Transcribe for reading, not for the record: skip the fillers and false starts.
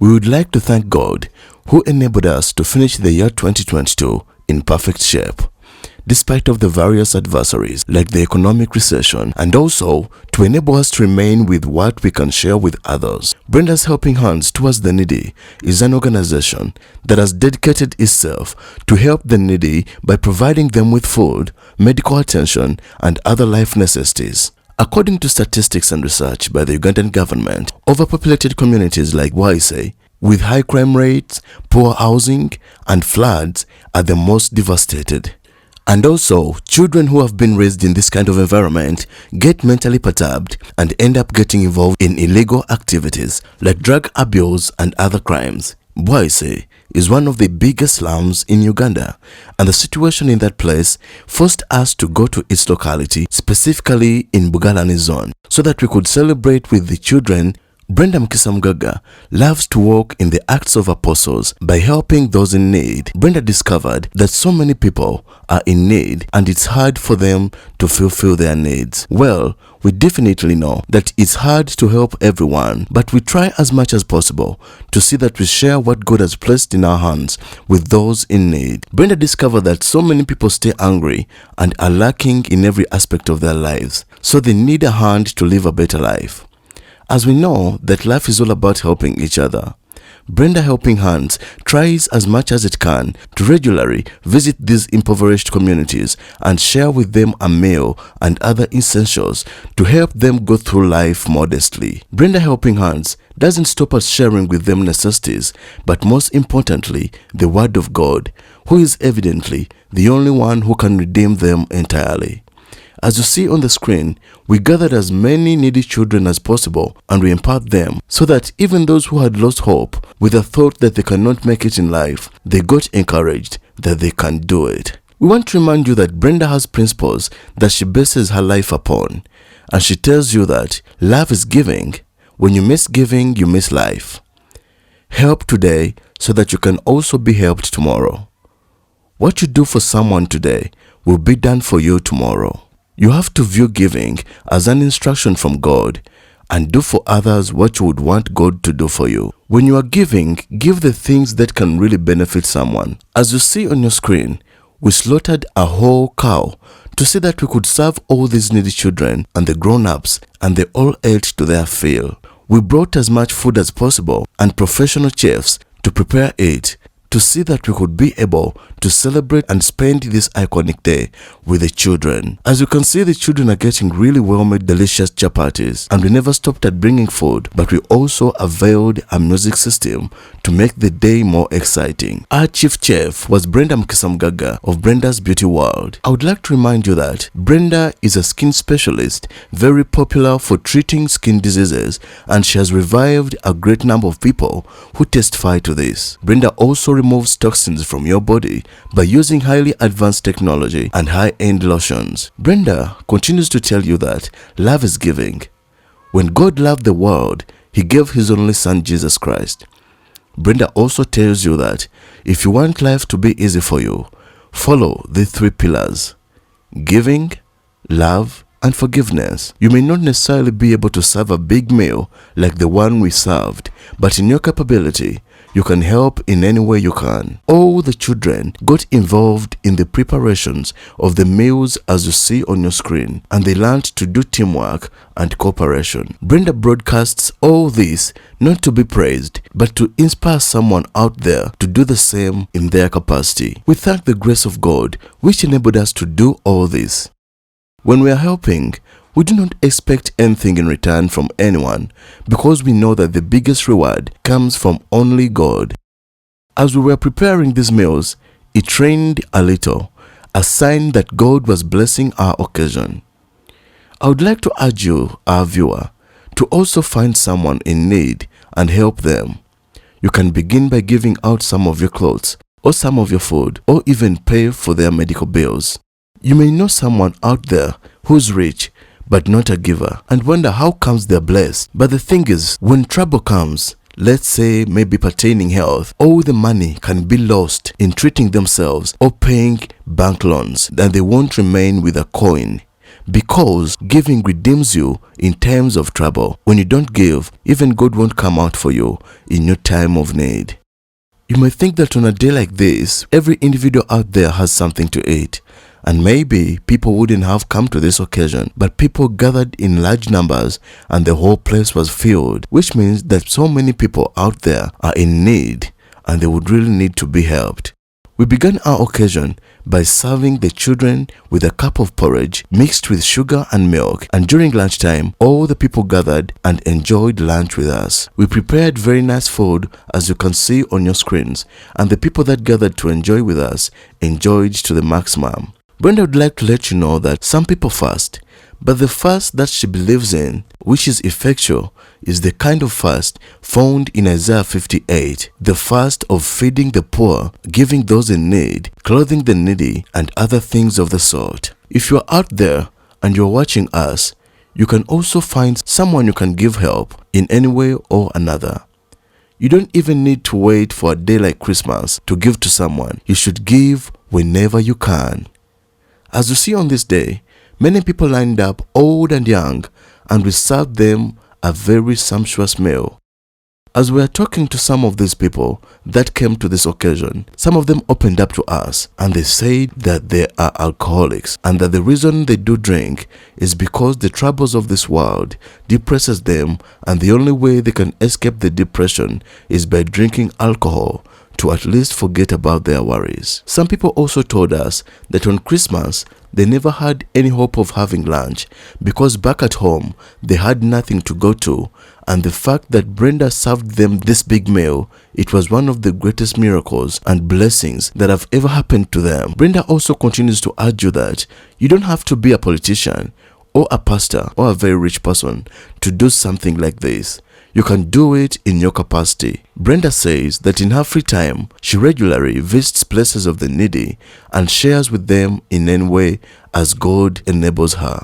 We would like to thank God who enabled us to finish the year 2022 in perfect shape, despite of the various adversaries like the economic recession, and also to enable us to remain with what we can share with others. Brenda's Helping Hands Towards the Needy is an organization that has dedicated itself to help the needy by providing them with food, medical attention, and other life necessities. According to statistics and research by the Ugandan government, overpopulated communities like Bwaise, with high crime rates, poor housing, and floods are the most devastated. And also, children who have been raised in this kind of environment get mentally perturbed and end up getting involved in illegal activities like drug abuse and other crimes. Bwaise is one of the biggest slums in Uganda, and the situation in that place forced us to go to its locality, specifically in Bugalani zone, so that we could celebrate with the children. Brenda Mukisa loves to walk in the acts of apostles by helping those in need. Brenda discovered that so many people are in need and it's hard for them to fulfill their needs. Well, we definitely know that it's hard to help everyone, but we try as much as possible to see that we share what God has placed in our hands with those in need. Brenda discovered that so many people stay hungry and are lacking in every aspect of their lives, so they need a hand to live a better life. As we know that life is all about helping each other, Brenda Helping Hands tries as much as it can to regularly visit these impoverished communities and share with them a meal and other essentials to help them go through life modestly. Brenda Helping Hands doesn't stop at sharing with them necessities, but most importantly, the Word of God, who is evidently the only one who can redeem them entirely. As you see on the screen, we gathered as many needy children as possible and we empowered them so that even those who had lost hope with the thought that they cannot make it in life, they got encouraged that they can do it. We want to remind you that Brenda has principles that she bases her life upon, and she tells you that love is giving. When you miss giving, you miss life. Help today so that you can also be helped tomorrow. What you do for someone today will be done for you tomorrow. You have to view giving as an instruction from God and do for others what you would want God to do for you. When you are giving, give the things that can really benefit someone. As you see on your screen, we slaughtered a whole cow to see that we could serve all these needy children and the grown-ups, and they all ate to their fill. We brought as much food as possible and professional chefs to prepare it, to see that we could be able to celebrate and spend this iconic day with the children. As you can see, the children are getting really well-made delicious chapatis, and we never stopped at bringing food, but we also availed a music system to make the day more exciting. Our chief chef was Brenda Mukisa of Brenda's Beauty World. I would like to remind you that Brenda is a skin specialist, very popular for treating skin diseases, and she has revived a great number of people who testify to this. Brenda also removes toxins from your body by using highly advanced technology and high-end lotions. Brenda continues to tell you that love is giving. When God loved the world, He gave His only Son, Jesus Christ. Brenda also tells you that if you want life to be easy for you, follow the 3 pillars: giving, love, and forgiveness. You may not necessarily be able to serve a big meal like the one we served, but in your capability, you can help in any way you can. All the children got involved in the preparations of the meals as you see on your screen, and they learned to do teamwork and cooperation. Brenda broadcasts all this not to be praised, but to inspire someone out there to do the same in their capacity. We thank the grace of God which enabled us to do all this. When we are helping, we do not expect anything in return from anyone, because we know that the biggest reward comes from only God. As we were preparing these meals, it rained a little, a sign that God was blessing our occasion. I would like to urge you, our viewer, to also find someone in need and help them. You can begin by giving out some of your clothes, or some of your food, or even pay for their medical bills. You may know someone out there who's rich but not a giver, and wonder how comes they're blessed. But the thing is, when trouble comes, let's say maybe pertaining health, all the money can be lost in treating themselves or paying bank loans, then they won't remain with a coin. because giving redeems you in times of trouble. When you don't give, even God won't come out for you in your time of need. You may think that on a day like this, every individual out there has something to eat. And maybe people wouldn't have come to this occasion, but people gathered in large numbers and the whole place was filled, which means that so many people out there are in need and they would really need to be helped. We began our occasion by serving the children with a cup of porridge mixed with sugar and milk, and during lunchtime, all the people gathered and enjoyed lunch with us. We prepared very nice food, as you can see on your screens, and the people that gathered to enjoy with us enjoyed to the maximum. Brenda would like to let you know that some people fast, but the fast that she believes in, which is effectual, is the kind of fast found in Isaiah 58, the fast of feeding the poor, giving those in need, clothing the needy, and other things of the sort. If you're out there and you're watching us, you can also find someone you can give help in any way or another. You don't even need to wait for a day like Christmas to give to someone. You should give whenever you can. As you see on this day, many people lined up, old and young, and we served them a very sumptuous meal. As we are talking to some of these people that came to this occasion, some of them opened up to us and they said that they are alcoholics and that the reason they do drink is because the troubles of this world depresses them, and the only way they can escape the depression is by drinking alcohol to at least forget about their worries. Some people also told us that on Christmas, they never had any hope of having lunch because back at home, they had nothing to go to, and the fact that Brenda served them this big meal, it was one of the greatest miracles and blessings that have ever happened to them. Brenda also continues to argue that you don't have to be a politician or a pastor or a very rich person to do something like this. You can do it in your capacity. Brenda says that in her free time, she regularly visits places of the needy and shares with them in any way as God enables her.